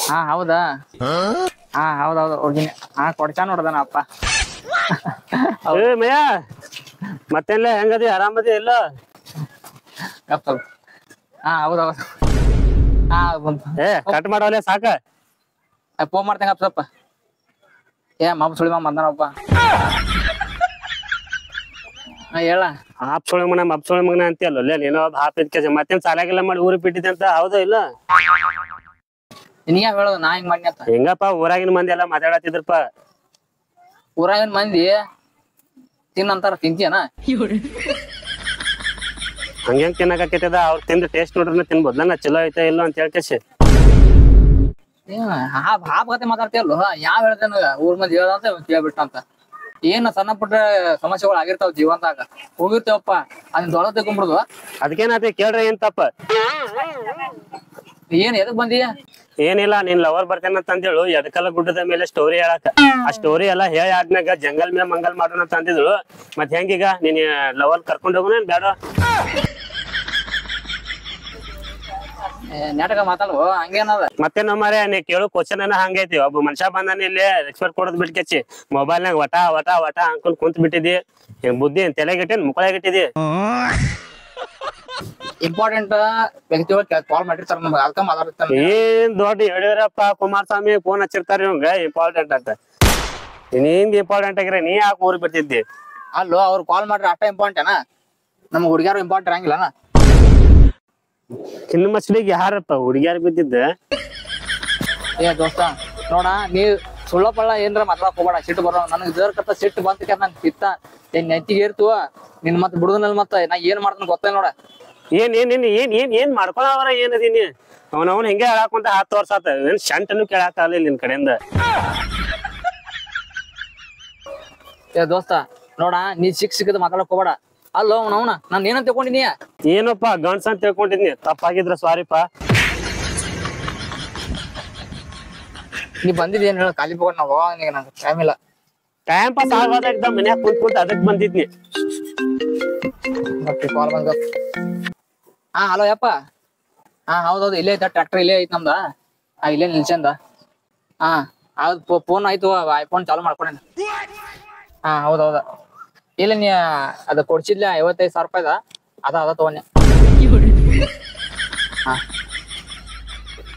ಹಾ ಹೌದಾ ಹಾ ಹೌದೌದು ಹೋಗಿನಿ ಹಾ ಕೊಡ್ಚಾನ ನೋಡ್ದಾನ ಅಪ್ಪ ಏ ಮಯ್ಯ ಮತ್ತೆಲ್ಲ ಹೆಂಗದಿ ಆರಾಮದಿ ಇಲ್ಲ ಗಪ್ ಸ್ವಲ್ಪ ಹಾ ಹೌದೌದು ಹಾ ಬಂತು ಏ ಕಟ್ ಮಾಡವಲ್ಲ ಸಾಕ ಫೋನ್ ಮಾಡ್ತೇನೆ ಗಪ್ ಸ್ವಲ್ಪ ಏ ಮಮ್ಮ ಸುಳಿ ಮಮ್ಮ ಬಂದಾನಪ್ಪ ಹಾ ಹೇಳ ಹಾಪ್ ಸೊಳೆ ಮಗನ ಅಂತೀಯಲ್ಲ ನೀನೋ ಹಾಪಿದ ಕೆಸ ಮತ್ತೇನ್ ಸಾಲಾಗಿಲ್ಲ ಮಾಡಿ ಊರಿಗೆ ಬಿಟ್ಟಿದ್ದೆ ಅಂತ ಹೌದಾ ಇಲ್ಲ ನಿನಗೆ ಹೇಳೋದು ನಾ ಹಿಂಗ್ ಮಾಡಿ ಅಂತ ಹೆಂಗಪ್ಪ ಊರಾಗಿನ ಮಂದಿ ಎಲ್ಲಾ ಮಾತಾಡತಿದ್ರಪ್ಪ ಊರಾಗಿನ ಮಂದಿ ತಿನ್ನಂತಾರ ತಿಂತೀಯನ ಹಂಗೆಂಗ್ ತಿನ್ನಕತ್ತದ ಅವ್ರ ತಿಂದ ಟೇಸ್ಟ್ ನೋಡ್ರಿ ತಿನ್ಬೋದ್ಲ ಚಲೋ ಐತೆ ಇಲ್ಲ ಅಂತ ಹೇಳ್ಕೇಸಿ ಹಾಪ್ ಕತೆ ಮಾತಾಡ್ತೀಯಲ್ಲ ಯಾವ ಹೇಳ್ತೇನ ಊರ್ ಮಂದಿ ಹೇಳ್ದಂತ ಕೇಳ್ಬಿಟ್ಟ ಅಂತ ಏನ್ ಸಣ್ಣ ಪುಟ್ಟ ಸಮಸ್ಯೆಗಳು ಆಗಿರ್ತಾವ ಜೀವನದಾಗ ಹೋಗಿರ್ತೇವಪ್ಪ ಅದನ್ನ ದೊಡ್ಡ ತಗೊಂಡ್ಬಿಡುದು ಅದಕ್ಕೇನಾತಿ ಕೇಳ್ರಿ ಏನ್ ತಪ್ಪ ಏನ್ ಎದಕ್ ಬಂದೀಯ ಏನಿಲ್ಲ ನೀನ್ ಲವರ್ ಬರ್ತೇನಂತ ಅಂದೇಳು ಎದಕಲ್ಲ ಗುಡ್ಡದ ಮೇಲೆ ಸ್ಟೋರಿ ಹೇಳಕ ಆ ಸ್ಟೋರಿ ಎಲ್ಲಾ ಹೇಳಿ ಆದ್ಮ್ಯಾಗ ಜಂಗಲ್ ಮೇಲೆ ಮಂಗಲ್ ಮಾಡೋಣ ಅಂತ ಅಂದಿದ್ರು ಮತ್ ಹೆಂಗೀಗ ನೀನ್ ಲವರ್ ಕರ್ಕೊಂಡ್ ಹೋಗೋಣ ಬೇಡ ನಾಟಕ ಮಾತಾಡುವ ಹಂಗೇನದ ಮತ್ತೆ ನಮ್ಮರೆ ನೀ ಕೇಳೋ ಕ್ವಶನ್ ಅನ್ನ ಹಂಗೈತಿ ಒಬ್ಬ ಮನುಷ್ಯ ಬಂದಾನ ಇಲ್ಲಿ ಎಕ್ಸ್ಪರ್ಟ್ ಕೊಡೋದ್ ಬಿಟ್ಕೆಚ್ಚಿ ಮೊಬೈಲ್ನಾಗ ವಟ ವಟ ವಟ ಅನ್ಕೊಂಡ್ ಕುಂತ್ ಬಿಟ್ಟಿದಿ ಬುದ್ಧಿ ತಲೆಗಿಟ್ಟೇನ್ ಮುಕ್ಕಳಾಗಿಟ್ಟಿದಿ ಇಂಪಾರ್ಟೆಂಟ್ ವ್ಯಕ್ತಿಗಳು ಕಾಲ್ ಮಾಡಿರ್ತಾರ ನಮ್ಗೆ ಅದಕ್ಕ ಮಾತಾಡ್ತಾನೆ ಏನ್ ದೊಡ್ಡ ಯಡಿಯೂರಪ್ಪ ಕುಮಾರಸ್ವಾಮಿ ಫೋನ್ ಹಚ್ಚಿರ್ತಾರ ಇವಂಗ ಇಂಪಾರ್ಟೆಂಟ್ ಅಂತ ನಿಂದ ಇಂಪಾರ್ಟೆಂಟ್ ಆಗಿರ ನೀ ಯಾಕೆ ಊರ್ ಬಿಟ್ಟಿದ್ದಿ ಅಲ್ಲೋ ಅವ್ರು ಕಾಲ್ ಮಾಡ್ರಿ ಅಷ್ಟ ಇಂಪಾರ್ಟೆಂಟ್ ನಮ್ಗೆ ಹುಡುಗ್ಯಾರು ಇಂಪಾರ್ಟೆಂಟ್ ಹಂಗಿಲ್ಲನ ಚಿನ್ನ ಮಚ್ಲಿಗೆ ಯಾರಪ್ಪ ಹುಡುಗಿಯಾರ ಬಿದ್ದಿದ್ದ ಏ ದೋಸ್ತ ನೋಡ ನೀ ಸುಳ್ಳ ಪಳ್ಳ ಏನ್ರ ಮಾತಾಡಕ್ ಹೋಗ್ಬೇಡ ಸಿಟ್ಟು ಬರೋ ನನಗ್ ಜರ್ಕತ್ತ ಸಿಟ್ಟು ಬಂತ ನಂಗೆ ಕಿತ್ತ ಏನ್ ನೆತ್ತಿಗೆ ಏರ್ತುವ ನಿನ್ ಮತ್ ಬಿಡುದನಲ್ಲಿ ಮತ್ತ ನಾ ಏನ್ ಮಾಡ್ತಾನ ಗೊತ್ತ ನೋಡ ಏನ್ ಮಾಡ್ಕೊಳವರ ಏನದೀನಿ ಅವನವನ್ ಹಿಂಗೆ ಹೇಳಾಕಂತ 10 ವರ್ಷ ಆತ ಏನ್ ಶಂಟನು ಕೇಳಾಕ ಆಗಲಿಲ್ಲ ನಿನ್ ಕಡೆಯಿಂದ ಏ ದೋಸ್ತ ನೋಡ ನೀ ಸಿಕ್ಕದ ಮಾತಾಡಕ್ ಹೋಗ್ಬೇಡ ಅಲ್ಲೋ ಅವನ ನಾನ್ ಏನಂತ ತಿಳ್ಕೊಂಡಿನಿ ಏನಪ್ಪಾ ಗಂಡ್ಸ್ ಅಂತ ತಿಳ್ಕೊಂಡಿದ್ನಿ ತಪ್ಪಾಗಿದ್ರ ಸಾರಿಪಾ ನೀ ಬಂದಿದ್ ಏನ್ ಹೇಳ ಖಾಲಿ ಹೋಗೋಣ ನಾವು ನಂಗೆ ಟೈಮ್ ಇಲ್ಲ ಟೈಮ್ ಪಾಸ್ ಆಗೋದಾಗ ಮನ್ಯಾಗ ಕುಂತ್ ಅದಕ್ ಬಂದಿದ್ನಿ ಮತ್ತೆ ಕಾಲ್ ಬಂದ ಹಾ ಹಲೋ ಯಪ್ಪ ಹಾ ಹೌದೌದು ಇಲ್ಲೇ ಐತ ಟ್ರ್ಯಾಕ್ಟರ್ ಇಲ್ಲೇ ಐತ್ ನಮ್ದ ಇಲ್ಲೇ ನಿಲ್ಸಂದ ಹಾ ಹೌದು ಫೋನ್ ಆಯ್ತು ಐಫೋನ್ ಚಾಲು ಮಾಡ್ಕೊಂಡೇನ ಹಾ ಹೌದೌದ ಇಲ್ಲ ನೀ ಅದ ಕೊಡ್ಸಿದ್ಲ 55,000 ರೂಪಾಯಿದ ಅದ ತಗೊಂಡೆ ಹಾ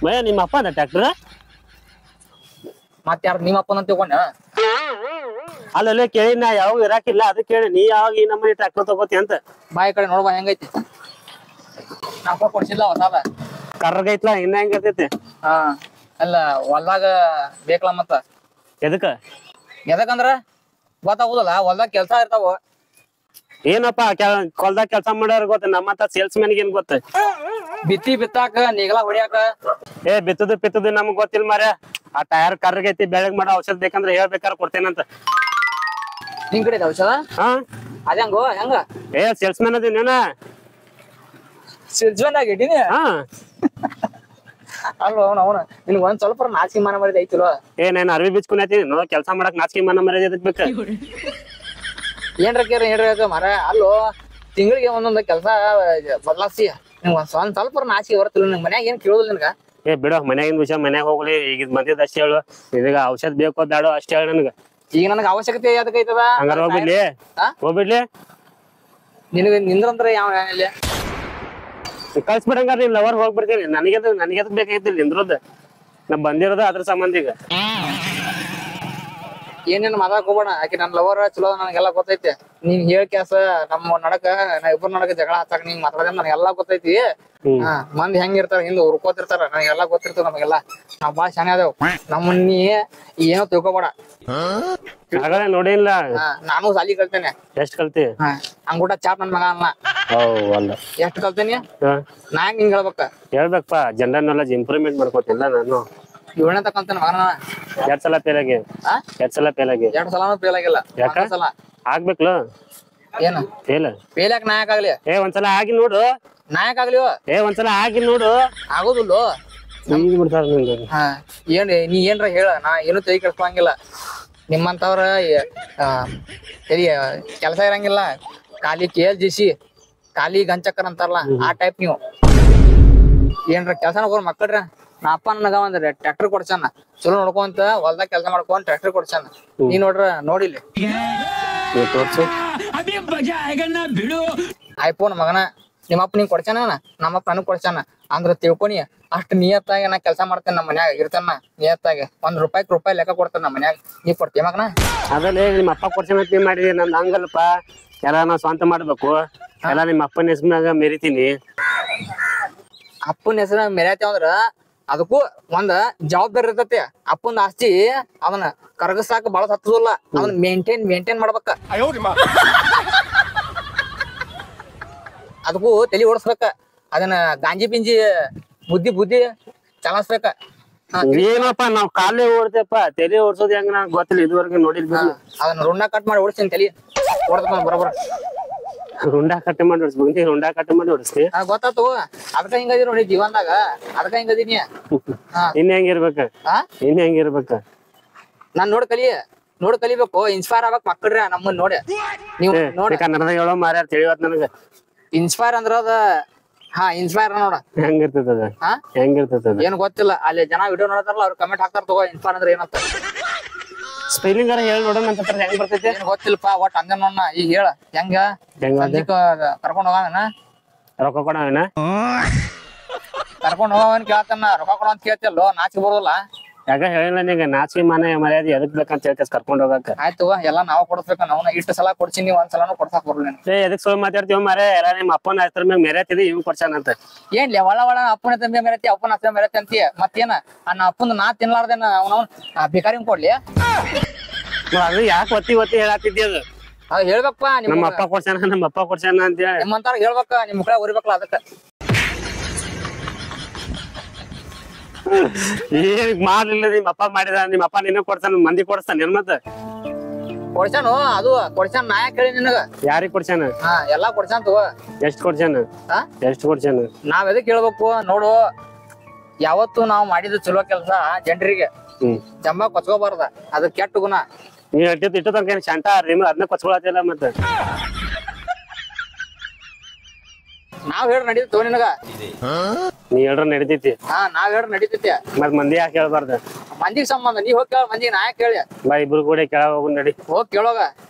ಮಯ್ಯ ನಿಮ್ಮ ಅಪ್ಪ ಅದ ಟ್ರ್ಯಾಕ್ಟರ್ ಮತ್ ಯಾರು ನಿಮ್ಮ ಅಪ್ಪನ ತಗೊಂಡ ಅಲ್ಲಲ್ಲೇ ಕೇಳಿ ನಾ ಯಾವಾಗ ಇರಾಕಿಲ್ಲ ಅದಕ್ಕೆ ಕೇಳಿ ನೀ ಯಾವಾಗ ಈ ನಮ್ಮನೆ ಟ್ರ್ಯಾಕ್ಟರ್ ತಗೋತಿ ಅಂತ ಬಾಯಿ ಕಡೆ ನೋಡ್ಬಾ ಹೆಂಗೈತಿ ನಾಪ ಕೊಡ್ಸಿಲ್ಲ ಹೊಸಾದ ಕರ್ರಗೈತ್ಲಾ ಇನ್ನ ಹೆಂಗ ಇರ್ತೈತಿ ಹಾ ಅಲ್ಲ ಹೊಲ್ದಾಗ ಬೇಕಲ್ಲ ಮತ್ತ ಎದಕ್ಕ ಎದಕಂದ್ರ ಗೊತ್ತಾಗುದಲ್ಲ ಹೊಲ್ದಾಗ ಕೆಲ್ಸ ಇರ್ತಾವ ಏನಪ್ಪಾ ಹೊಲ್ದಾಗ ಕೆಲ್ಸ ಮಾಡೋರ್ ಗೊತ್ತ ನಮ್ಮಂತ ಸೇಲ್ಸ್ ಮ್ಯಾನ್ ಏನ್ ಗೊತ್ತ ಬಿತ್ತಿ ಬಿತ್ತಾಕ ನೀಗಲ ಹೊಡಿಯಾಕ ಏ ಬಿತ್ತದು ನಮಗ್ ಗೊತ್ತಿಲ್ಲ ಮಾರ್ಯ ಆ ಟೈರ್ ಕರ್ರಗೈತಿ ಬೆಳಗ್ ಮಾಡೋ ಔಷಧ ಬೇಕಂದ್ರ ಹೇಳ್ಬೇಕಾರ ಕೊಡ್ತೇನಂತ ನಿನ್ ಕಡೆ ಔಷಧ ಹಾ ಅದಂಗೋ ಹೆಂಗ ಏ ಸೇಲ್ಸ್ ಮ್ಯಾನ್ ಅದೇನ ಸಿಲ್ಜ್ವನ್ ಆಗಿದ್ದೀನಿ ಹಾ ಅಲ್ವ ಅವನ ನಿನ್ಗ ಒಂದ್ ಸ್ವಲ್ಪ ನಾಚಿಕೆ ಮಾನ ಮಾಡಿದ ಐತಿಲ್ವ ಏ ನಾನು ಅರ್ವಿ ಬಿಚ್ಕೊಂಡೈತಿ ನೋ ಕೆಲ್ಸ ಮಾಡಕ್ ನಾಚಿಕೆ ಮನ ಮರ್ಯಾದೆ ಎದಕ್ ಬೇಕ ಏನ್ರ ಮರ ಅಲ್ಲೋ ತಿಂಗಳಿಗೆ ಒಂದೊಂದ್ ಕೆಲ್ಸ ಬದಲಾಸಿ ನಿಂಗ್ ಒಂದ್ ಸ್ವಲ್ಪ ನಾಚಿಕೆ ಬರ್ತಲ್ಲ ನಿಂಗ್ ಮನ್ಯಾಗ ಏನ್ ಕೇಳೋದಿಲ್ಲ ನಿನ್ಗ ಏ ಬಿಡೋ ಮನ್ಯಾಗಿನ ವಿಷಯ ಮನ್ಯಾಗ ಹೋಗ್ಲಿ ಈಗ ಬಂದಿದ್ ಅಷ್ಟೇ ಹೇಳು ಇದೀಗ ಔಷಧ ಬೇಕೋ ಬೇಡೋ ಅಷ್ಟೇ ಹೇಳ ನನ್ಗ ಈಗ ನನಗ ಅವಶ್ಯಕತೆ ಯಾವ್ದಕ್ ಐತದ ಹಂಗಾರ ಹೋಗ್ಬಿಡ್ಲಿ ಹೋಗ್ಬಿಡ್ಲಿ ನಿನಗ ನಿಂದ್ರಂದ್ರ ಯಾವ ಇಲ್ಲಿ ಕಳ್ಸ್ಬಿಡಂಗಾರ ನೀನ್ ಲವರ್ ಹೋಗ್ಬಿಡ್ತೀನಿ ನನಗೆದಕ್ ಬೇಕಾಗಿತ್ತು ನಿಂದ್ರದ್ ನಾ ಬಂದಿರೋದ ಅದ್ರ ಸಂಬಂಧ ಈಗ ಏನೇನ್ ಮಾತಾಡಕ್ ಹೋಗ್ಬೇಡ ಆಕಿ ನನ್ ಲವರ್ ಚಲೋ ನನಗೆಲ್ಲಾ ಗೊತ್ತೈತಿ ನೀನ್ ಹೇಳ್ ಕ್ಯಾಸ ನಮ್ಮ ನಡಕ ನಾ ಇಬ್ಬರ ನಡಕ ಜಗಳ ಹಚ್ಚಾಕ ನೀನ್ ಮಾತಾಡ ನನಗೆಲ್ಲಾ ಗೊತ್ತೈತಿ ಹಾ ಮಂದಿ ಹೆಂಗಿರ್ತಾರ ಹಿಂದ್ ಹುರ್ಕೋತಿರ್ತಾರ ನನಗೆಲ್ಲಾ ಗೊತ್ತಿರ್ತದ ನಮಗೆಲ್ಲಾ ನಾವ್ ಬಾಳ ಶಾನೆ ಅದೇವ್ ನಮ್ಮನ್ನಿ ಏನೋ ತಿಳ್ಕೊಬೇಡ ಆಗಲೇ ನೋಡಿಲ್ಲ ನಾನು ಸಾಲಿ ಕಲ್ತೇನೆ ಎಷ್ಟ್ ಕಲ್ತಿ ಅಂಗೂಟ ಚಾಪ್ ನನ್ ಮಗ ಅನ್ನ ಅಲ್ಲ ಎಷ್ಟ್ ಕಲ್ತೇನಿ ನಾ ಹೆಂಗ್ ಹಿಂಗ್ ಹೇಳ್ಬೇಕಪ್ಪ ಜನರಲ್ ನಾಲೆಜ್ ಇಂಪ್ರೂವ್ಮೆಂಟ್ ಮಾಡ್ಕೋತಿಲ್ಲ ನಾನು 7ನೇ ತಕಂತೇನೆ ಮಗನ 2 ಸಲ ಫೇಲ್ ಆಗಿ 2 ಸಲ ಫೇಲ್ ಆಗಿ 2 ಸಲಾನು ಫೇಲ್ ಆಗಿಲ್ಲ ಯಾಕ ಸಲ ಆಗ್ಬೇಕಲ್ಲ ಏನು ಫೇಲ್ ಫೇಲ್ ಯಾಕೆ ನಾಯಕ್ ಆಗ್ಲಿ ಒಂದ್ಸಲ ಆಗಿ ನೋಡು ನಾಯಕ್ ಆಗ್ಲಿ ಒಂದ್ಸಲ ಆಗಿ ನೋಡು ಆಗೋದಿಲ್ಲೋ ಹಾ ಏನ್ ನೀ ಏನ್ರ ಹೇಳ ನಾ ಏನು ತಲೆ ಕೆಡ್ಸ್ಕೊಳಂಗಿಲ್ಲ ನಿಮ್ಮಂತವ್ರ ಕೆಲಸ ಇರಂಗಿಲ್ಲ ಖಾಲಿ KLGC ಖಾಲಿ ಗಂಚಕ್ಕರ್ ಅಂತಾರಲ್ಲ ಆ ಟೈಪ್ ನೀವು ಏನ್ರ ಕೆಲ್ಸನ ಹೋಗ್ರ ಮಕ್ಕಳ್ರ ನಾ ಅಪ್ಪ ನನಗ ಒಂದ್ ಟ್ರ್ಯಾಕ್ಟರ್ ಕೊಡ್ಸಾನ ಚಲೋ ನೋಡ್ಕೊಂತ ಹೊಲ್ದಾಗ ಕೆಲಸ ಮಾಡ್ಕೊಂಡ್ ಟ್ರ್ಯಾಕ್ಟರ್ ಕೊಡ್ಸಾನ ನೀ ನೋಡ್ರ ನೋಡಿಲಿ ತೋರ್ಸು ಐಫೋನ್ ಮಗನ ನಿಮ್ಮಪ್ಪ ನಿಂಗ್ ಕೊಡ್ಸಾನ ನಮ್ಮಪ್ಪ ನನಗ್ ಕೊಡ್ಸಾನ ಅಂದ್ರ ತಿಳ್ಕೊನಿ ಅಷ್ಟ್ ನಿಯತ್ತಾಗಿ ನಾ ಕೆಲಸ ಮಾಡ್ತೇನೆ ನಮ್ಮ ಮನ್ಯಾಗ ಇರ್ತಾನ ನಿಯತ್ತಾಗಿ ₹1 ಲೆಕ್ಕ ಕೊಡ್ತಾನ ನಮ್ಮ ಮನ್ಯಾಗ ನೀ ಕೊಡ್ತೀಯ ಮಗನ ಅದಲ್ಲೇ ನಿಮ್ಮ ಅಪ್ಪ ಕೊಡ್ಸನ ನೀ ಮಾಡಿದಿ ನಂದ್ ಹಂಗಲ್ಪ ಎಲ್ಲಾ ನಾ ಸ್ವಂತ ಮಾಡ್ಬೇಕು ಎಲ್ಲಾ ನಿಮ್ಮ ಅಪ್ಪನ ಹೆಸರಿನಾಗ ಮೆರಿತೀನಿ ಅಪ್ಪನ ಹೆಸರ ಮೆರ್ಯಾತಿ ಅಂದ್ರ ಅದಕ್ಕೂ ಒಂದ್ ಜವಾಬ್ದಾರಿ ಇರ್ತತಿ ಅಪ್ಪನ ಆಸ್ತಿ ಅದನ್ನ ಕರಗಸಾಕ ಬಾಳ ಹತ್ತದಿಲ್ಲ ಅದನ್ನ ಮೇಂಟೈನ್ ಮಾಡ್ಬೇಕ ಅದಕ್ಕೂ ತಲಿ ಓಡಿಸ್ಬೇಕ ಅದನ್ನ ಗಾಂಜಿ ಪಿಂಜಿ ಬುದ್ಧಿ ಚಲಾಯಿಸ್ಬೇಕ ಏನಪ್ಪ ನಾವ್ ಕಾಲೇ ಓಡ್ತೇಪ್ಪ ತಲೆ ಓಡ್ಸೋದ್ ಹೆಂಗ ನಂಗೆ ಗೊತ್ತಿಲ್ಲ ಇದುವರೆಗೆ ನೋಡಿದ್ವಿ ಅದನ್ನ ರುಂಡ ಕಟ್ ಮಾಡಿ ಓಡಿಸ್ತೀನಿ ತಲಿ ಓಡ್ತ ಬರೋಬರ ರುಂಡಾ ಕಟ್ ಮಾಡಿ ಓಡಿಸ್ಬೇಕು ನೀ ರುಂಡಾ ಕಟ್ ಮಾಡಿ ಓಡಿಸ್ತಿ ಗೊತ್ತಾತು ಅದಕ್ಕ ಹಿಂಗದಿ ನೋಡಿ ಜೀವನದಾಗ ಅದಕ್ಕ ಹಿಂಗದೀನಿ ಇನ್ ಹೆಂಗಿರ್ಬೇಕ ಇನ್ ಹೆಂಗಿರ್ಬೇಕ ನಾನ್ ನೋಡ್ ಕಲಿಬೇಕು ಇನ್ಸ್ಪೈರ್ ಆಗ್ಬೇಕ್ ಮಕ್ಕಳ್ರಿ ನಮ್ಮನ್ ನೋಡಿ ನೀವು ನೋಡಿ ಕನ್ನಡದಾಗ ಹೇಳೋ ಮಾರ್ಯಾರ ತಿಳಿವತ್ ನನಗ ಇನ್ಸ್ಪೈರ್ ಅಂದ್ರ ಅದ ಇನ್ಸ್ಪೈರ್ ನೋಡ ಹೆಂಗಿರ್ತದ ಹೆಂಗಿರ್ತದ ಏನ್ ಗೊತ್ತಿಲ್ಲ ಅಲ್ಲಿ ಜನ ವಿಡಿಯೋ ನೋಡತಾರಲ್ಲ ಅವ್ರು ಕಮೆಂಟ್ ಹಾಕ್ತಾರ ತಗೋ ಇನ್ಸ್ಪೈರ್ ಅಂದ್ರೆ ಏನಂತ ಸ್ಪೆಲ್ಲಿಂಗ್ ಹೇಳಿ ನೋಡೋಣ ಅಂತ ಹೆಂಗ್ ಬರ್ತೈತಿ ಏನ್ ಗೊತ್ತಿಲ್ಲಪ್ಪ ಒಟ್ ಅಂದ ನೋಡ ಈಗ ಹೇಳ ಹೆಂಗ ಕರ್ಕೊಂಡ್ ಹೋಗವನ ರೊಕ್ಕ ಕೊಡವನ ಕರ್ಕೊಂಡ್ ಹೋಗವನ್ ಕೇಳ್ತಾನ ರೊಕ್ಕ ಕೊಡ ಅಂತ ಕೇಳ್ತಿಲ್ಲೋ ನಾಚಿಕೆ ಬರೋದಿಲ್ಲ ಯಾಕ ಹೇಳಿಲ್ಲ ನಿಂಗ ನಾಚಿಕೆ ಮನೆ ಮರ್ಯಾದೆ ಎದಕ್ ಬೇಕಂತ ಹೇಳ್ಕಸ್ ಕರ್ಕೊಂಡ್ ಹೋಗಕ್ಕ ಆಯ್ತು ಎಲ್ಲಾ ನಾವ್ ಕೊಡ್ಸ್ಬೇಕ ನಾವ್ ಇಷ್ಟು ಸಲ ಕೊಡ್ಸಿನಿ ಒಂದ್ಸಲಾನು ಕೊಡ್ಸಾಕ್ ಬರ್ಲಿ ಎದಕ್ ಸುಳ್ಳು ಮಾತಾಡ್ತೀವ ಮಾರೇ ಎಲ್ಲ ನಿಮ್ಮ ಅಪ್ಪನ ಹೆಸರ ಮ್ಯಾಗ ಮೆರ್ಯಾತಿದೆ ಇವ್ ಕೊಡ್ಸಾನಂತ ಏನ್ಲಿ ಒಳ ಅಪ್ಪನ ತಂಬಿ ಮೆರತಿ ಅಪ್ಪನ ಹತ್ರ ಮೆರತಿ ಅಂತೀಯ ಮತ್ತೇನ ನನ್ನ ಅಪ್ಪನ ನಾ ತಿನ್ಲಾರ್ದೇನ ಅವನವನ್ ಭಿಕಾರಿ ಕೊಡ್ಲಿ ಅದು ಯಾಕೆ ಒತ್ತಿ ಹೇಳತ್ತಿದ್ದಿ ಅದು ಹೇಳ್ಬೇಕಪ್ಪ ನಮ್ಮ ಅಪ್ಪ ಕೊಡ್ಸಾನ ಅಂತ ಹೇಳಿ ನಿಮ್ಮಂತಾರ ಹೇಳ್ಬೇಕ ನಿಮ್ ಮಕ್ಕಳ ಉರಿಬೇಕಲ್ಲ ಅದಕ್ಕ ಏನ್ ಮಾಡ್ಲಿಲ್ಲ ನಿಮ್ಮ ಅಪ್ಪ ಮಾಡಿದ ನಿಮ್ಮ ಅಪ್ಪ ನಿನ್ನ ಕೊಡ್ಸಾನ ಮಂದಿ ಕೊಡ್ಸ್ತಾನ ಏನ್ ಮತ್ತ ಕೊಡ್ಸಾನು ಅದು ಕೊಡ್ಸಾನ ನಾ ಯಾಕೆ ಹೇಳಿ ನಿನಗ ಯಾರಿಗ್ ಕೊಡ್ಸಾನ ಎಲ್ಲಾ ಕೊಡ್ಸಾನ ತಗೋ ಎಷ್ಟ್ ಕೊಡ್ಸಾನ ನಾವ್ ಎದಕ್ ಹೇಳ್ಬೇಕು ನೋಡು ಯಾವತ್ತು ನಾವ್ ಮಾಡಿದ ಚಲೋ ಕೆಲ್ಸ ಜನರಿಗೆ ಜಂಬ ಕೊಚ್ಕೋಬಾರ್ದ ಅದ್ ಕೆಟ್ಟ ಗುಣ ನೀ ಇಟ್ಟು ತನಕ ಶಂಟ ಅದನ್ನ ಕೊಚ್ಕೊಳತಿಲ್ಲ ಮತ್ತ ನಾವ್ ಹೇಳ್ರ ನಡೀತೋ ನಿನಗ ನೀ ಹೇಳ್ರ ನಡಿತೈತಿ ನಾವ್ ಹೇಳ್ರ ನಡೀತೈತಿ ಮತ್ ಮಂದಿ ಯಾಕೆ ಹೇಳ್ಬಾರ್ದ ಮಂದಿಗ್ ಸಂಬಂಧ ನೀ ಹೋಗಿ ಕೇಳ ಮಂದಿಗೆ ನಾ ಯಾಕೆ ಕೇಳಿ ಬಾ ಇಬ್ರು ಕೂಡ ಕೆಳ ಹೋಗ್ ನಡಿ ಹೋಗ್ ಕೇಳೋಗ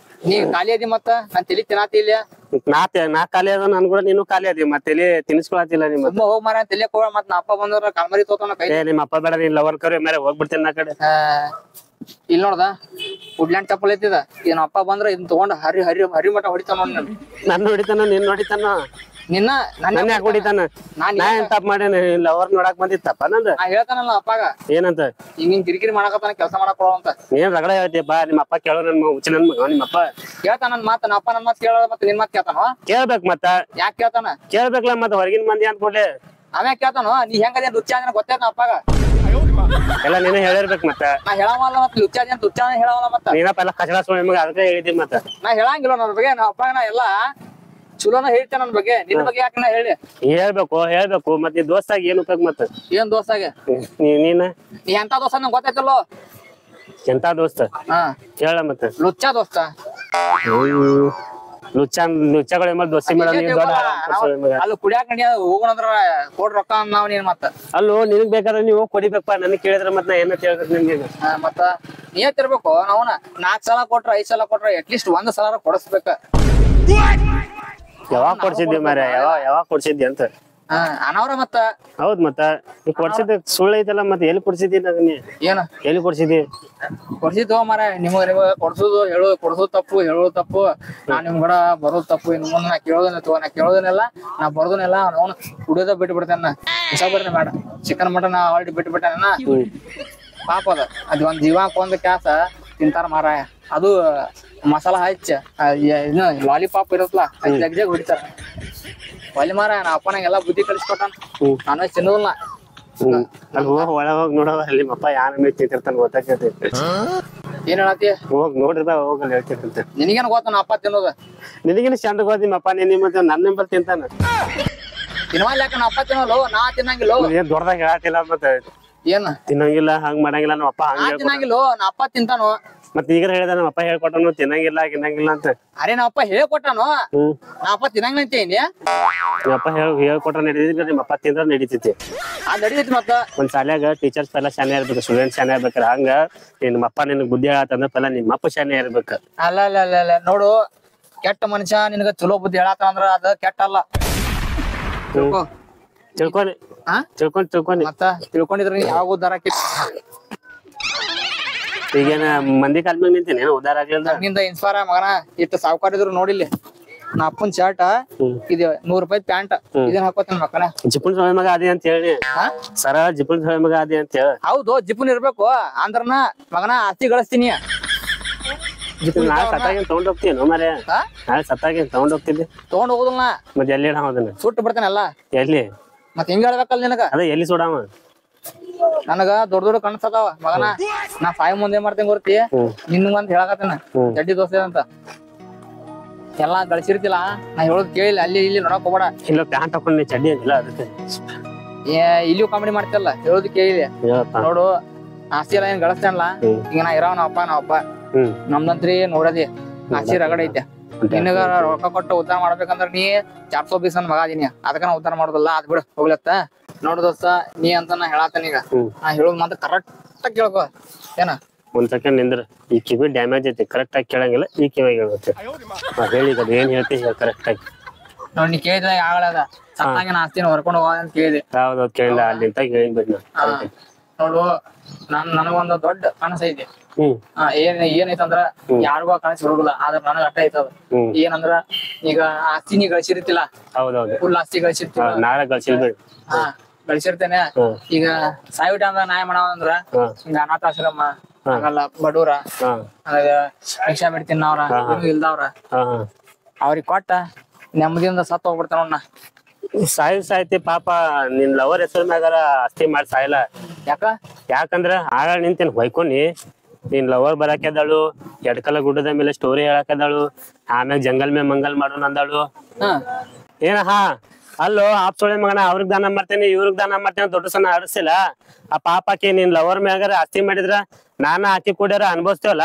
ನೀ ಖಾಲಿ ಅದಿ ಮತ್ತ ನಾನ್ ತಲಿ ತಿನ್ನಾತಿ ಇಲ್ಲ ನಾ ಖಾಲಿ ಅದ ನನ್ ಕೂಡ ನೀನು ಖಾಲಿ ಅದಿ ಮತ್ತೆ ತಲಿ ತಿನ್ಸ್ಕೊಳತಿಲ್ಲ ನಿಮ್ಮ ಹೋಗ್ ಮಾರ ತಲೆ ಕೋಳ ಮತ್ ನಾ ಅಪ್ಪ ಬಂದ್ರ ಕಾಲ್ಮರಿ ತೋತಾನ ಕೈ ನಿಮ್ಮ ಅಪ್ಪ ಬೇಡ ನೀನ್ ಲವರ್ ಕರಿ ಮೇಲೆ ಹೋಗ್ಬಿಡ್ತೇನೆ ನಾ ಕಡೆ ಇಲ್ಲಿ ನೋಡ್ದ ವುಡ್ಲ್ಯಾಂಡ್ ಚಪ್ಪಲ್ ಐತಿದ ಏನ್ ಅಪ್ಪ ಬಂದ್ರ ಇದನ್ ತಗೊಂಡ್ ಹರಿ ಮಠ ಹೊಡಿತಾನ ನನ್ನ ಹೊಡಿತಾನ ನಿನ್ ಹೊಡಿತಾನ ನಿನ್ನ ನನ್ನ ಯಾಕೆ ಹೊಡಿತಾನ ನಾ ಏನ್ ತಪ್ಪ ಮಾಡೇನ ಲವರ್ ನೋಡಾಕ್ ಬಂದಿತ್ತಪ್ಪ ನಂದ ನಾ ಹೇಳ್ತಾನಲ್ಲ ಅಪ್ಪಾಗ ಏನಂತ ಹಿಂಗ್ ಕಿರಿಕಿರಿ ಮಾಡಕತ್ತಾನ ಕೆಲಸ ಮಾಡಕ್ ಅಂತ ಏನ್ ರಗಡ ಹೇಳ್ತೀಯಪ್ಪ ನಿಮ್ಮ ಅಪ್ಪ ಕೇಳೋ ನನ್ ಹುಚ್ಚ ನನ್ ಮಗ ನಿಮ್ಮಪ್ಪ ಕೇಳ್ತಾನ ನನ್ ಮಾತ ಅಪ್ಪ ನನ್ ಮಾತ್ ಕೇಳೋದ ಮತ್ತೆ ನಿನ್ ಮಾತ್ ಕೇಳ್ತಾನ ಕೇಳ್ಬೇಕ್ ಮತ್ತ ಯಾಕೆ ಕೇಳ್ತಾನ ಕೇಳ್ಬೇಕಲ್ಲ ಮತ್ತ ಹೊರಗಿನ ಮಂದಿ ಅನ್ಕೊಡ್ಲಿ ಆಮ್ಯಾಗ ಕೇಳ್ತಾನ ನೀ ಹೆಂಗದೇನ್ ರುಚಿ ಅಂದ್ರೆ ಗೊತ್ತೈತ ಅಪ್ಪಾಗ ಎಲ್ಲ ನೀನೇ ಹೇಳಿರ್ಬೇಕ್ ಮತ್ತ ನಾ ಹೇಳವಲ್ಲ ಮತ್ ಲುಚ್ಚಾನ ಹೇಳವಲ್ಲ ಮತ್ತ ನೀನಪ್ಪ ಎಲ್ಲ ಕಚಡ ಸುಳ್ಳು ನಿಮಗೆ ಅದಕ್ಕೆ ಹೇಳಿದ್ದಿ ಮತ್ತ ನಾ ಹೇಳಂಗಿಲ್ಲ ನನ್ನ ಬಗ್ಗೆ ನಾ ಅಪ್ಪಾಗ ನಾ ಎಲ್ಲಾ ಚಲೋನ ಹೇಳ್ತೇನೆ ನನ್ ಬಗ್ಗೆ ನಿನ್ ಬಗ್ಗೆ ಯಾಕೆ ನಾ ಹೇಳಿ ಹೇಳ್ಬೇಕು ಮತ್ತೆ ದೋಸ್ತಾಗ ಏನ್ ಉಪಯೋಗ ಮತ್ತ ಏನ್ ದೋಸ್ತಾಗೆ ನೀನ ನೀ ಎಂತ ದೋಸ್ತ ನಂಗೆ ಗೊತ್ತಾಯ್ತಲ್ಲೋ ಎಂತ ದೋಸ್ತ ಹೇಳ ಮತ್ತೆ ಲುಚ್ಚಾ ದೋಸ್ತ ಲುಚ್ಚಗಳು ಎಂಬ ದೋಸ್ತಿ ಮೇಡ ಅಲ್ಲಿ ಕುಡಿಯಾಕ ನಡಿ ಹೋಗೋಣಂದ್ರ ಕೊಡ್ ರೊಕ್ಕ ನಾವ್ ನೀನ್ ಮತ್ತ ಅಲ್ಲೋ ನಿನಗ್ ಬೇಕಾದ್ರೆ ನೀವು ಕೊಡಿಬೇಕಪ್ಪ ನನಗ್ ಕೇಳಿದ್ರ ಮತ್ ನಾ ಏನಂತ ಹೇಳ್ಬೇಕು ನಿಮ್ಗೆ ಮತ್ತ ನೀತಿರ್ಬೇಕು ನಾವ್ನ 4 ಸಲ ಕೊಟ್ರ 5 ಸಲ ಕೊಟ್ರ ಅಟ್ಲೀಸ್ಟ್ 1 ಸಲ ಕೊಡಿಸ್ಬೇಕ ಯಾವಾಗ ಕೊಡ್ಸಿದ್ದಿ ಮಾರ ಯಾವಾಗ ಕೊಡ್ಸಿದ್ದಿ ಅಂತ ಅನವ್ರ ಮತ್ತ ಹೌದ್ ಮತ್ತ ನೀ ಕೊಡ್ಸಿದ್ದ ಸುಳ್ಳು ಐತಲ್ಲ ಮತ್ತೆ ಎಲ್ಲಿ ಕೊಡ್ಸಿದ್ದಿ ನೀ ಏನ ಎಲ್ಲಿ ಕೊಡ್ಸಿದ್ದಿ ಕೊಡ್ಸಿದ್ವ ಮಾರ ನಿಮಗ ಕೊಡ್ಸುದು ಕೊಡ್ಸೋದು ತಪ್ಪು ಹೇಳೋದು ತಪ್ಪು ನಾ ನಿಮ್ ಕೂಡ ಬರೋದು ತಪ್ಪು ಇನ್ನು ಮುಂದೆ ನಾ ಕೇಳೋದನ್ನೆಲ್ಲ ನಾ ಬರೋದನ್ನೆಲ್ಲ ಅವ್ನು ಕುಡಿಯೋದ ಬಿಟ್ಟು ಬಿಡ್ತೇನ ಬರ್ರಿ ಬೇಡ ಚಿಕನ್ ಮಟನ್ ಆಲ್ರೆಡಿ ಬಿಟ್ಟು ಬಿಟ್ಟೇನ ಪಾಪ ಅದ್ ಒಂದ್ ಜೀವಾಕ್ ಒಂದ್ ಕ್ಯಾಸ ತಿಂತಾರ ಮಾರಾಯ ಅದು ಮಸಾಲಾ ಹಚ್ಚ ಲಾಲಿಪಾಪ್ ಇರತ್ತಲ್ಲ ಜಗ್ ಹೊಡಿತಾರ ಒಲಿ ಮಾರ ನಾ ಅಪ್ಪನಾಗೆಲ್ಲಾ ಬುದ್ಧಿ ಕಲಿಸ್ಕೊಟ್ಟಾನ ನಾನು ತಿನ್ನೋದಿಲ್ಲ ಅಲ್ಲಿ ಒಳಗ ಹೋಗಿ ನೋಡವ ಅಲ್ಲಿ ಅಪ್ಪ ಯಾರ ಮೇಲೆ ತಿಂತಿರ್ತಾನ ಗೊತ್ತಾಕೈತಿ ಏನ್ ಹೇಳತಿ ಹೋಗ್ ನೋಡ್ರಿದ ಹೋಗಲ್ಲ ಹೇಳ್ತಿರ್ತಂತೆ ನಿನಗೇನ ಗೊತ್ತ ನಾ ಅಪ್ಪ ತಿನ್ನೋದ ನಿನಗೇನ ಚಂದ ಗೊತ್ತಿ ಅಪ್ಪ ನೀನ್ ಮತ್ತೆ ನನ್ನ ನಂಬರ್ ತಿಂತಾನ ತಿನ್ವಲ್ ಯಾಕ ನಾ ಅಪ್ಪ ತಿನ್ನೋಲ್ಲ ನಾ ತಿನ್ನಂಗಿಲ್ಲ ದೊಡ್ಡದಾಗ ಹೇಳತ್ತಿಲ್ಲ ಮತ್ತೆ ಏನ್ ತಿನ್ನಂಗಿಲ್ಲ ಹಂಗ್ ಮಾಡಂಗಿಲ್ಲ ನಮ್ಮ ಅಪ್ಪ ನಾ ಹಂಗ ತಿನ್ನಂಗಿಲ್ಲೋ ನಾ ಅಪ್ಪ ತಿಂತಾನು. ಮತ್ ಈಗ ಹೇಳ್ದ ನಮ್ಮ ಅಪ್ಪ ಹೇಳ್ಕೊಟ್ಟನು ತಿನ್ನಂಗಿಲ್ಲ ತಿನ್ನಂಗಿಲ್ಲ ಅಂತ. ಅರೆ ನಾ ಅಪ್ಪ ಹೇಳ್ಕೊಟ್ಟಾನು, ನಾ ಅಪ್ಪ ತಿನ್ನಂಗಿಲ್ಲ ಅಂತೇನಿ. ನಿಮ್ಮ ಅಪ್ಪ ಹೇಳ್ಕೊಟ್ರ ನಡೀತಿದ್ರೆ ನಿಮ್ಮ ಅಪ್ಪ ತಿಂದ್ರ ನಡೀತೈತಿ. ಅದ್ ನಡೀತೈತಿ ಮತ್ತ. ಒಂದ್ ಶಾಲ್ಯಾಗ ಟೀಚರ್ಸ್ ಪೆಲ್ಲ ಶಾನೆ ಇರ್ಬೇಕು, ಸ್ಟೂಡೆಂಟ್ ಶಾನೆ ಇರ್ಬೇಕಾರ. ಹಂಗ ನಿಮ್ಮ ಅಪ್ಪ ನಿನಗ್ ಬುದ್ಧಿ ಹೇಳತ್ತಂದ್ರ ಪೆಲ್ಲ ನಿಮ್ಮ ಅಪ್ಪ ಶಾನೆ ಇರ್ಬೇಕ. ಅಲ್ಲ ಅಲ್ಲ ಅಲ್ಲ ಅಲ್ಲ ನೋಡು, ಕೆಟ್ಟ ಮನುಷ್ಯ ನಿನಗ ಚಲೋ ಬುದ್ಧಿ ಹೇಳತ್ತ ಅಂದ್ರ ಅದ ಕೆಟ್ಟ ಅಲ್ಲ. ತಿಳ್ಕೊ ತಿಳ್ಕೊನಿ ತಿಳ್ಕೊನಿ ಮತ್ತ ತಿಳ್ಕೊಂಡಿದ್ರ ನೀ ಯಾವ ಉದ್ದಾರ ಆಕೈತಿ. ಈಗೇನ ಮಂದಿ ಕಾಲ್ ಮ್ಯಾಗ ನಿಂತೀನಿ ಉದ್ದಾರ ಆಗ್ಲಿಲ್ಲ. ನಿಂದ ಇನ್ಸ್ಪೈರ್ ಮಗನ ಇಟ್ಟು ಸಾವುಕಾರ ಇದ್ರು ನೋಡಿಲ್ಲಿ. ನಾ ಅಪ್ಪನ್ ಶರ್ಟ್ ಇದು 100 ರೂಪಾಯಿ ಪ್ಯಾಂಟ್ ಇದನ್ನ ಹಾಕೋತೀನಿ ಮಕ್ಕಳ. ಜಿಪುನ್ ಸೊಳೆ ಮಗ ಅದಿ ಅಂತ ಹೇಳಿ ಸರ ಜಿಪುನ್ ಸೊಳೆ ಮಗ ಅದಿ ಅಂತ ಹೇಳಿ. ಹೌದು ಜಿಪುನ್ ಇರ್ಬೇಕು ಅಂದ್ರನ ಮಗನ ಆಸ್ತಿ ಗಳಿಸ್ತೀನಿ. ನಾಳೆ ಸತ್ತಾಗಿನ್ ತಗೊಂಡ್ ಹೋಗ್ತೀನಿ ಮರೆ. ನಾಳೆ ಸತ್ತಾಗಿನ್ ತಗೊಂಡ್ ಹೋಗ್ತಿದ್ದೆ. ತಗೊಂಡ್ ಹೋಗುದಿಲ್ಲ ಮತ್ತೆ ಎಲ್ಲಿ ಇಡ ಅದನ್ನ ಸುಟ್ಟು ಬಿಡ್ತೇನೆಲ್ಲ. ಎಲ್ಲಿ ಮತ್ ಹಿಂಗ ಹೇಳ್ಬೇಕಲ್ಲ ನಿನಗ. ಅದ ಎಲ್ಲಿ ಸುಡಾವ ನನಗ ದೊಡ್ಡ ದೊಡ್ಡ ಕನಸದಾವ ಮಗನ. ನಾ 5 ಮುಂದೆ ಮಾಡ್ತೇನೆ ಗೊತ್ತಿ ನಿನ್ಗಂತ ಹೇಳಕತ್ತೇನ ಜಡ್ಡಿ ದೋಸೆ ಅಂತ ಎಲ್ಲಾ ಗಳಿಸಿರ್ತಿಲ್ಲ. ನಾ ಹೇಳೋದ್ ಕೇಳಿಲ್ಲ, ಅಲ್ಲಿ ಇಲ್ಲಿ ನೋಡಕ್ ಹೋಗ್ಬೇಡ. ಇಲ್ಲ ಪ್ಯಾಂಟ್ ಹಾಕೊಂಡ್ ಚಡ್ಡಿ ಅಂತಿಲ್ಲ ಅದಕ್ಕೆ ಇಲ್ಲಿಯೂ ಕಾಮಿಡಿ ಮಾಡ್ತಿಲ್ಲ. ಹೇಳೋದ್ ಕೇಳಿದೆ ನೋಡು, ಆಸ್ತಿ ಎಲ್ಲ ಏನ್ ಗಳಿಸ್ತೇನಲ್ಲ ಈಗ ನಾ ಇರಾವ ನಾವಪ್ಪ ನಮ್ದಂತ್ರಿ ನೋಡದಿ ಆಸ್ತಿ ರಗಡ ಐತೆ. ನಿನಗ ರೊಕ್ಕ ಕೊಟ್ಟು ಉದ್ದಾರ ಮಾಡ್ಬೇಕಂದ್ರ ನೀ 420 ಮಗ ಅದೀನಿ, ಅದಕ್ಕ ನಾ ಉದ್ದಾರ ಮಾಡೋದಿಲ್ಲ. ಅದ್ ಬಿಡು ಹೋಗ್ಲತ್ತ. ನೋಡು ದೋಸ್ತ, ನೀ ಅಂತ ನಾ ಹೇಳತ್ತೇನೀಗ. ನಾ ಹೇಳೋದ್ ಮಾತ್ರ ಕರೆಕ್ಟ್ ಆಗಿ ಕೇಳ್ಕೊ. ಏನ ಒಂದ್ ಸೆಕೆಂಡ್ ನಿಂದ್ರ. ಈ ಕಿವಿ ಡ್ಯಾಮೇಜ್ ಐತಿ, ಕರೆಕ್ಟ್ ಆಗಿ ಕೇಳಂಗಿಲ್ಲ. ಈ ಕಿವಿಗೆ ಹೇಳ್ಬೇಕು. ಹೇಳಿ ಅದು ಏನ್ ಹೇಳ್ತಿ ಕರೆಕ್ಟ್ ಆಗಿ. ನೋಡ್ ನೀ ಕೇಳಿದ್ರೆ ಯಾಗಳದ ಸತ್ತಾಗ ನಾ ಆಸ್ತಿನ ಹೊರ್ಕೊಂಡು ಹೋಗೋದ ಅಂತ ಕೇಳಿದೆ. ಯಾವ್ದು ಕೇಳಿಲ್ಲ ಅಲ್ಲಿಂತ ಹೇಳಿದ್ಬಿಡ್. ನೋಡು ನನಗೊಂದು ದೊಡ್ಡ ಕನಸ ಐತಿ. ಏನೈತಂದ್ರ ಯಾರಿಗೂ ಆ ಕನಸು ಬರುದಿಲ್ಲ, ಆದ್ರ ನನಗ ಅಟ್ಟ ಐತದ. ಏನಂದ್ರ ಈಗ ಆಸ್ತಿ ನೀ ಗಳಿಸಿರ್ತಿಲ್ಲ, ಫುಲ್ ಆಸ್ತಿ ಗಳಿಸಿರ್ತಿಲ್ಲ. ನಾಳೆ ಗಳಿಸಿಲ್ಬೇಡ. ಹಾ ಗಳಿಸಿರ್ತೇನೆ. ಈಗ ಸಾಯೋ ಟೈಮ್ದಾಗ ನಾ ಏನ್ ಮಾಡವಂದ್ರ ಹಿಂಗ ಅನಾಥಾಶ್ರಮ ಆಗಲ್ಲ ಬಡೂರ ಭಿಕ್ಷಾ ಬಿಡ್ ತಿನ್ನವ್ರ ಇಲ್ದವ್ರ ಅವ್ರಿಗೆ ಕೊಟ್ಟ ನೆಮ್ಮದಿಯಿಂದ ಸತ್ ಹೋಗ್ಬಿಡ್ತಾನ ನೋಡ್ನ. ಸಾಯ್ತಿ ಪಾಪ ನಿನ್ ಲವರ್ ಹೆಸರು ಮ್ಯಾಗಾರ ಆಸ್ತಿ ಮಾಡಿ ಸಾಯಲ್ಲ. ಯಾಕಂದ್ರ ಆಗ ನಿಂತೇನ್ ಹೊಯ್ಕೊನಿ. ನಿನ್ ಲವರ್ ಬರಾಕದಾಳು, ಎಡ್ಕಲ ಗುಡ್ಡದ ಮೇಲೆ ಸ್ಟೋರಿ ಹೇಳಕದಾಳು, ಆಮ್ಯಾಗ ಜಂಗಲ್ ಮೇ ಮಂಗಲ್ ಮಾಡೋಣ ಅಂದಾಳು. ಏನ ಅಲ್ಲೋ ಆಪ್ಸೊಳೆ ಮಗನ, ಅವ್ರಿಗೆ ದಾನ ಮಾಡ್ತೇನೆ ಇವ್ರಿಗೆ ದಾನ ಮಾಡ್ತೇನೆ ದೊಡ್ಡ ಸಣ್ಣ ಆಡಿಸಿಲ್ಲ. ಆ ಪಾಪಕ್ಕೆ ನಿನ್ ಲವರ್ ಮ್ಯಾಗಾರ ಆಸ್ತಿ ಮಾಡಿದ್ರ ನಾನ ಆಕಿ ಕೂಡ್ಯಾರ ಅನ್ಭವಿಸ್ತೇವಲ್ಲ.